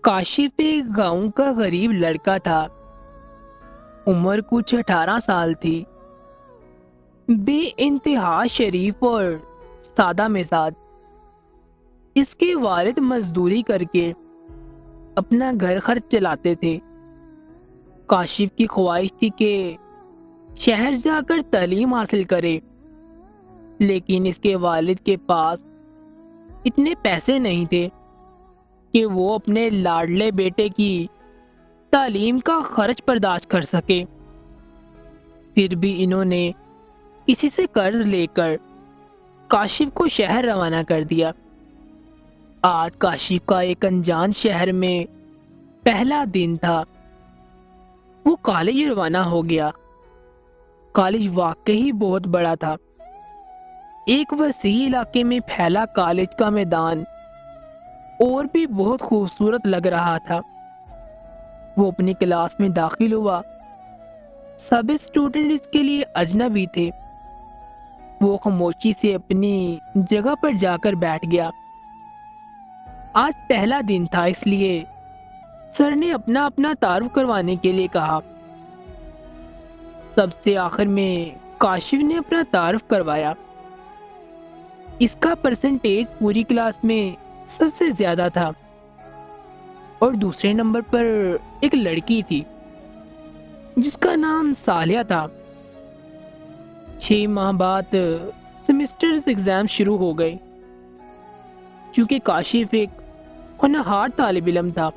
کاشف ایک گاؤں کا غریب لڑکا تھا۔ عمر کچھ 18 سال تھی۔ بے انتہا شریف اور سادہ مزاج۔ اس کے والد مزدوری کر کے اپنا گھر خرچ چلاتے تھے۔ کاشف کی خواہش تھی کہ شہر جا کر تعلیم حاصل کرے، لیکن اس کے والد کے پاس اتنے پیسے نہیں تھے کہ وہ اپنے لاڈلے بیٹے کی تعلیم کا خرچ برداشت کر سکے۔ پھر بھی انہوں نے کسی سے قرض لے کر کاشف کو شہر روانہ کر دیا۔ آج کاشف کا ایک انجان شہر میں پہلا دن تھا۔ وہ کالج روانہ ہو گیا۔ کالج واقعی بہت بڑا تھا۔ ایک وسیع علاقے میں پھیلا کالج کا میدان اور بھی بہت خوبصورت لگ رہا تھا۔ وہ اپنی کلاس میں داخل ہوا۔ سب اسٹوڈنٹ اس کے لیے اجنبی تھے۔ وہ خاموشی سے اپنی جگہ پر جا کر بیٹھ گیا۔ آج پہلا دن تھا، اس لیے سر نے اپنا تعارف کروانے کے لیے کہا۔ سب سے آخر میں کاشف نے اپنا تعارف کروایا۔ اس کا پرسنٹیج پوری کلاس میں سب سے زیادہ تھا اور دوسرے نمبر پر ایک لڑکی تھی جس کا نام صالحہ تھا۔ 6 ماہ بعد سیمسٹرز ایگزام شروع ہو گئے۔ چونکہ کاشف ایک ہونہار طالب علم تھا،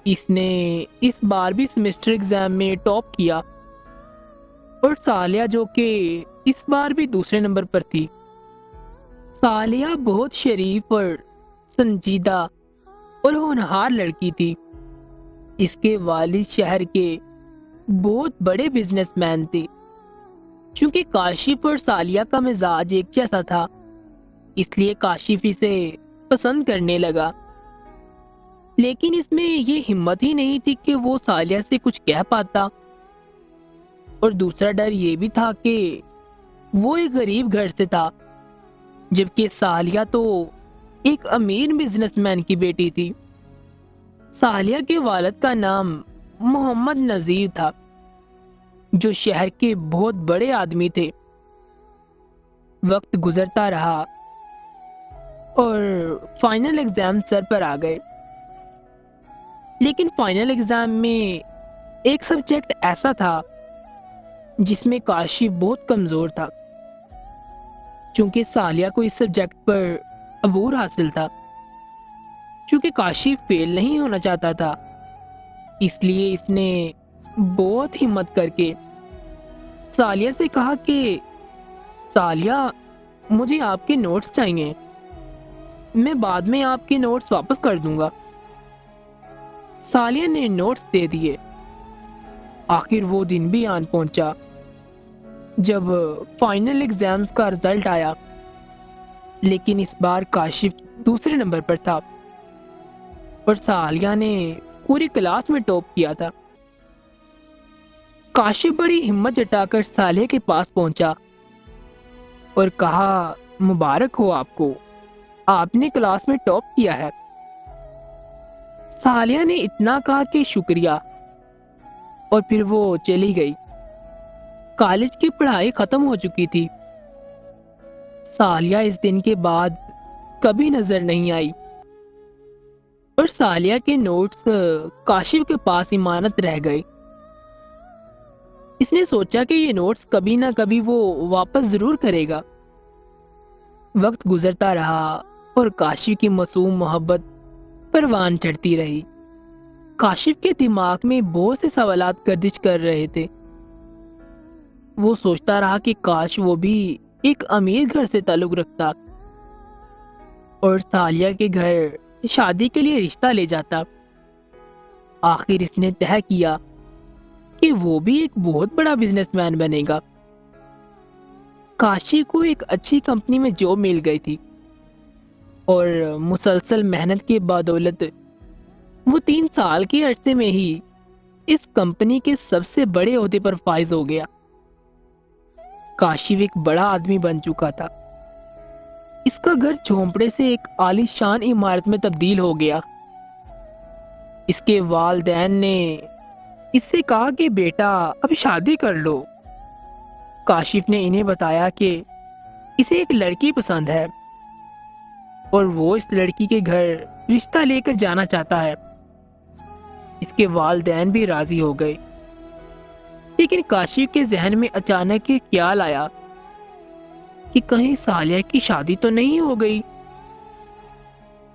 اس نے اس بار بھی سیمسٹر ایگزام میں ٹاپ کیا، اور صالحہ جو کہ اس بار بھی دوسرے نمبر پر تھی۔ صالحہ بہت شریف اور سنجیدہ اور ہونہار لڑکی تھی۔ اس کے والد شہر کے بہت بڑے بزنس مین تھے۔ چونکہ کاشف اور صالحہ کا مزاج ایک جیسا تھا، اس لیے کاشف اسے پسند کرنے لگا، لیکن اس میں یہ ہمت ہی نہیں تھی کہ وہ صالحہ سے کچھ کہہ پاتا۔ اور دوسرا ڈر یہ بھی تھا کہ وہ ایک غریب گھر سے تھا، جبکہ صالحہ تو ایک امیر بزنس مین کی بیٹی تھی۔ صالحہ کے والد کا نام محمد نذیر تھا، جو شہر کے بہت بڑے آدمی تھے۔ وقت گزرتا رہا اور فائنل ایگزام سر پر آ گئے، لیکن فائنل ایگزام میں ایک سبجیکٹ ایسا تھا جس میں کاشف بہت کمزور تھا۔ چونکہ صالحہ کو اس سبجیکٹ پر عبور حاصل تھا، چونکہ کاشف فیل نہیں ہونا چاہتا تھا، اس لیے اس نے بہت ہمت کر کے صالحہ سے کہا کہ صالحہ، مجھے آپ کے نوٹس چاہیے، میں بعد میں آپ کے نوٹس واپس کر دوں گا۔ صالحہ نے نوٹس دے دیے۔ آخر وہ دن بھی آن پہنچا جب فائنل ایگزامز کا رزلٹ آیا، لیکن اس بار کاشف دوسرے نمبر پر تھا اور صالحہ نے پوری کلاس میں ٹاپ کیا تھا۔ کاشف بڑی ہمت جتا کر صالحہ کے پاس پہنچا اور کہا، مبارک ہو آپ کو، آپ نے کلاس میں ٹاپ کیا ہے۔ صالحہ نے اتنا کہا کہ شکریہ، اور پھر وہ چلی گئی۔ کالج کی پڑھائی ختم ہو چکی تھی۔ صالحہ اس دن کے بعد کبھی نظر نہیں آئی، اور صالحہ کے نوٹس کاشف کے پاس امانت رہ گئے۔ اس نے سوچا کہ یہ نوٹس کبھی نہ کبھی وہ واپس ضرور کرے گا۔ وقت گزرتا رہا اور کاشف کی معصوم محبت پروان چڑھتی رہی۔ کاشف کے دماغ میں بہت سے سوالات گردش کر رہے تھے۔ وہ سوچتا رہا کہ کاش وہ بھی ایک امیر گھر سے تعلق رکھتا اور صالحہ کے گھر شادی کے لیے رشتہ لے جاتا۔ آخر اس نے طے کیا کہ وہ بھی ایک بہت بڑا بزنس مین بنے گا۔ کاشف کو ایک اچھی کمپنی میں جاب مل گئی تھی، اور مسلسل محنت کے بدولت وہ 3 سال کے عرصے میں ہی اس کمپنی کے سب سے بڑے عہدے پر فائز ہو گیا۔ کاشف ایک بڑا آدمی بن چکا تھا۔ اس کا گھر جھونپڑے سے ایک عالی شان عمارت میں تبدیل ہو گیا۔ اس کے والدین نے اس سے کہا کہ بیٹا اب شادی کر لو۔ کاشف نے انہیں بتایا کہ اسے ایک لڑکی پسند ہے اور وہ اس لڑکی کے گھر رشتہ لے کر جانا چاہتا ہے۔ اس کے والدین بھی راضی ہو گئے، لیکن کاشف کے ذہن میں اچانک ایک خیال آیا کہ کہیں صالحہ کی شادی تو نہیں ہو گئی۔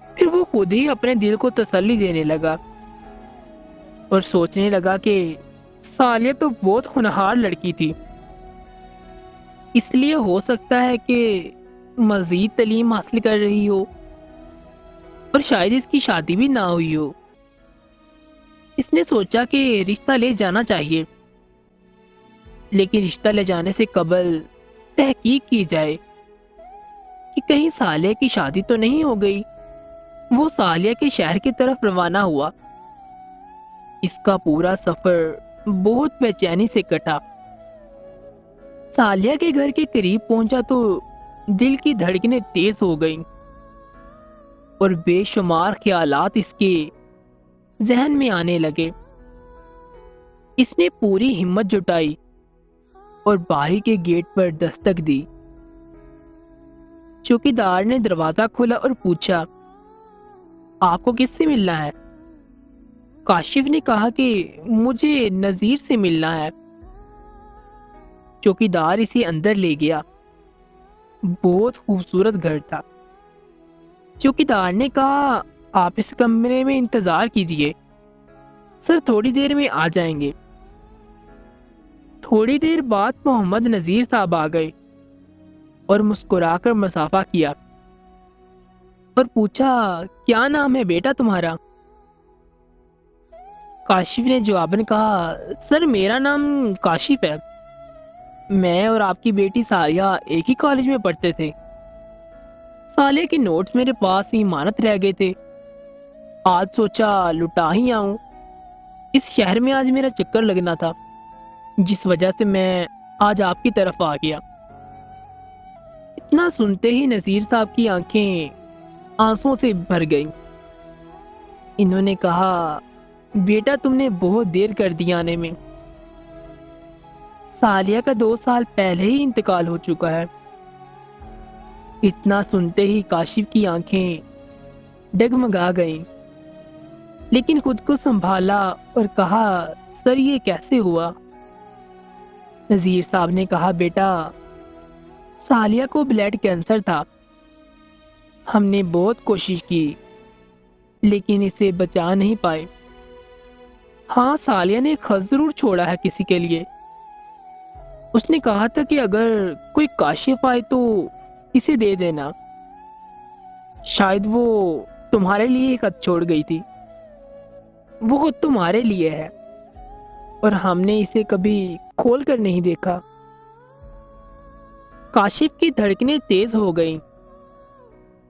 پھر وہ خود ہی اپنے دل کو تسلی دینے لگا اور سوچنے لگا کہ صالحہ تو بہت ہونہار لڑکی تھی، اس لیے ہو سکتا ہے کہ مزید تعلیم حاصل کر رہی ہو اور شاید اس کی شادی بھی نہ ہوئی ہو۔ اس نے سوچا کہ رشتہ لے جانا چاہیے، لیکن رشتہ لے جانے سے قبل تحقیق کی جائے کہ کہیں صالحہ کی شادی تو نہیں ہو گئی۔ وہ صالحہ کے شہر کی طرف روانہ ہوا۔ اس کا پورا سفر بہت بے چینی سے کٹا۔ صالحہ کے گھر کے قریب پہنچا تو دل کی دھڑکنیں تیز ہو گئیں اور بے شمار خیالات اس کے ذہن میں آنے لگے۔ اس نے پوری ہمت جٹائی اور باری کے گیٹ پر دستک دی۔ چوکیدار نے دروازہ کھولا اور پوچھا، آپ کو کس سے ملنا ہے؟ کاشف نے کہا کہ مجھے نذیر سے ملنا ہے۔ چوکیدار اسے اندر لے گیا۔ بہت خوبصورت گھر تھا۔ چوکیدار نے کہا، آپ اس کمرے میں انتظار کیجئے، سر تھوڑی دیر میں آ جائیں گے۔ تھوڑی دیر بعد محمد نذیر صاحب آ گئے اور مسکرا کر مصافحہ کیا اور پوچھا، کیا نام ہے بیٹا تمہارا؟ کاشف نے جواباً کہا، سر میرا نام کاشف ہے، میں اور آپ کی بیٹی صالحہ ایک ہی کالج میں پڑھتے تھے۔ صالحہ کے نوٹس میرے پاس امانت رہ گئے تھے، آج سوچا لٹا ہی آؤں۔ اس شہر میں آج میرا چکر لگنا تھا، جس وجہ سے میں آج آپ کی طرف آ گیا۔ اتنا سنتے ہی نذیر صاحب کی آنکھیں آنسوں سے بھر گئیں۔ انہوں نے کہا، بیٹا تم نے بہت دیر کر دی آنے میں، صالحہ کا 2 سال پہلے ہی انتقال ہو چکا ہے۔ اتنا سنتے ہی کاشف کی آنکھیں ڈگمگا گئیں، لیکن خود کو سنبھالا اور کہا، سر یہ کیسے ہوا؟ نذیر صاحب نے کہا، بیٹا صالحہ کو بلڈ کینسر تھا، ہم نے بہت کوشش کی لیکن اسے بچا نہیں پائے۔ ہاں صالحہ نے خط ضرور چھوڑا ہے کسی کے لیے، اس نے کہا تھا کہ اگر کوئی کاشف آئے تو اسے دے دینا، شاید وہ تمہارے لیے خط چھوڑ گئی تھی، وہ خود تمہارے لیے ہے اور ہم نے اسے کبھی کھول کر نہیں دیکھا۔ کاشف کی دھڑکنیں تیز ہو گئیں۔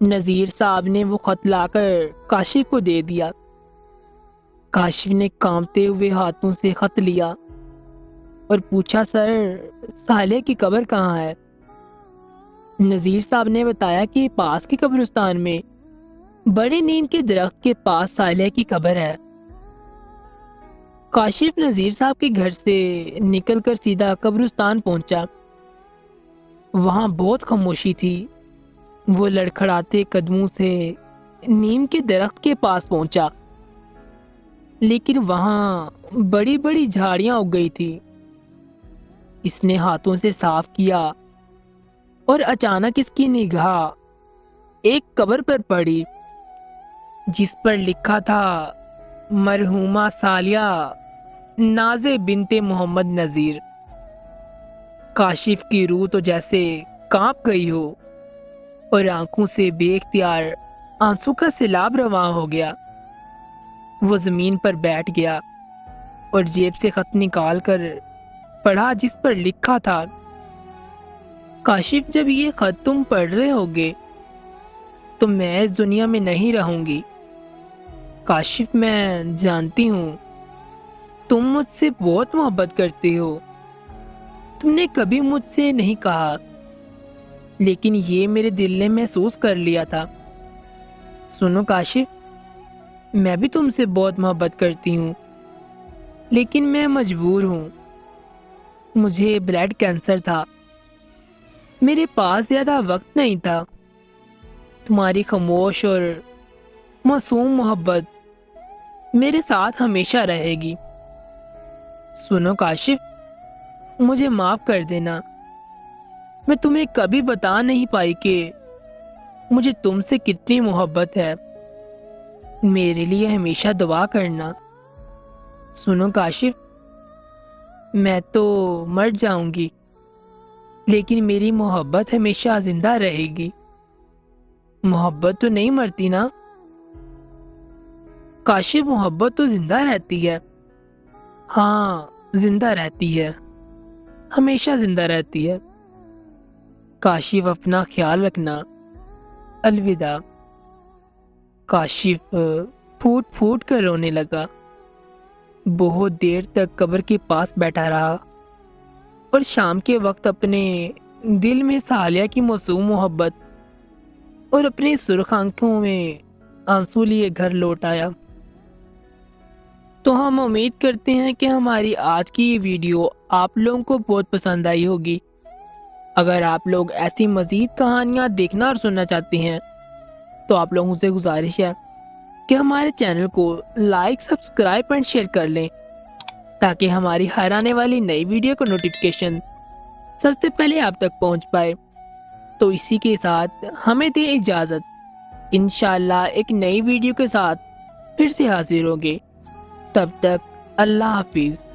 نذیر صاحب نے وہ خط لا کر کاشف کو دے دیا۔ کاشف نے کانپتے ہوئے ہاتھوں سے خط لیا اور پوچھا، سر صالحہ کی قبر کہاں ہے؟ نذیر صاحب نے بتایا کہ پاس کے قبرستان میں بڑے نیم کے درخت کے پاس صالحہ کی قبر ہے۔ کاشف نذیر صاحب کے گھر سے نکل کر سیدھا قبرستان پہنچا۔ وہاں بہت خاموشی تھی۔ وہ لڑکھڑاتے قدموں سے نیم کے درخت کے پاس پہنچا، لیکن وہاں بڑی بڑی جھاڑیاں اگ گئی تھی۔ اس نے ہاتھوں سے صاف کیا اور اچانک اس کی نگاہ ایک قبر پر پڑی جس پر لکھا تھا، مرحومہ صالحہ نازے بنت محمد نذیر۔ کاشف کی روح تو جیسے کانپ گئی ہو اور آنکھوں سے بے اختیار آنسو کا سیلاب رواں ہو گیا۔ وہ زمین پر بیٹھ گیا اور جیب سے خط نکال کر پڑھا جس پر لکھا تھا، کاشف جب یہ خط تم پڑھ رہے ہوگے تو میں اس دنیا میں نہیں رہوں گی۔ کاشف میں جانتی ہوں تم مجھ سے بہت محبت کرتے ہو، تم نے کبھی مجھ سے نہیں کہا لیکن یہ میرے دل نے محسوس کر لیا تھا۔ سنو کاشف، میں بھی تم سے بہت محبت کرتی ہوں، لیکن میں مجبور ہوں۔ مجھے بلڈ کینسر تھا، میرے پاس زیادہ وقت نہیں تھا۔ تمہاری خاموش اور معصوم محبت میرے ساتھ ہمیشہ رہے گی۔ سنو کاشف، مجھے معاف کر دینا، میں تمہیں کبھی بتا نہیں پائی کہ مجھے تم سے کتنی محبت ہے۔ میرے لیے ہمیشہ دعا کرنا۔ سنو کاشف، میں تو مر جاؤں گی، لیکن میری محبت ہمیشہ زندہ رہے گی۔ محبت تو نہیں مرتی نا؟ کاشف، محبت تو زندہ رہتی ہے۔ ہاں، زندہ رہتی ہے، ہمیشہ زندہ رہتی ہے۔ کاشف، اپنا خیال رکھنا۔ الوداع۔ کاشف پھوٹ پھوٹ کر رونے لگا، بہت دیر تک قبر کے پاس بیٹھا رہا اور شام کے وقت اپنے دل میں سالیہ کی معصوم محبت اور اپنی سرخ آنکھوں میں آنسو لیے گھر لوٹ آیا۔ تو ہم امید کرتے ہیں کہ ہماری آج کی یہ ویڈیو آپ لوگوں کو بہت پسند آئی ہوگی۔ اگر آپ لوگ ایسی مزید کہانیاں دیکھنا اور سننا چاہتے ہیں تو آپ لوگوں سے گزارش ہے کہ ہمارے چینل کو لائک، سبسکرائب اینڈ شیئر کر لیں تاکہ ہماری ہر آنے والی نئی ویڈیو کا نوٹیفکیشن سب سے پہلے آپ تک پہنچ پائے۔ تو اسی کے ساتھ ہمیں دیں اجازت، انشاءاللہ ایک نئی ویڈیو کے ساتھ پھر سے حاضر ہوں گے۔ تب تک اللہ حافظ۔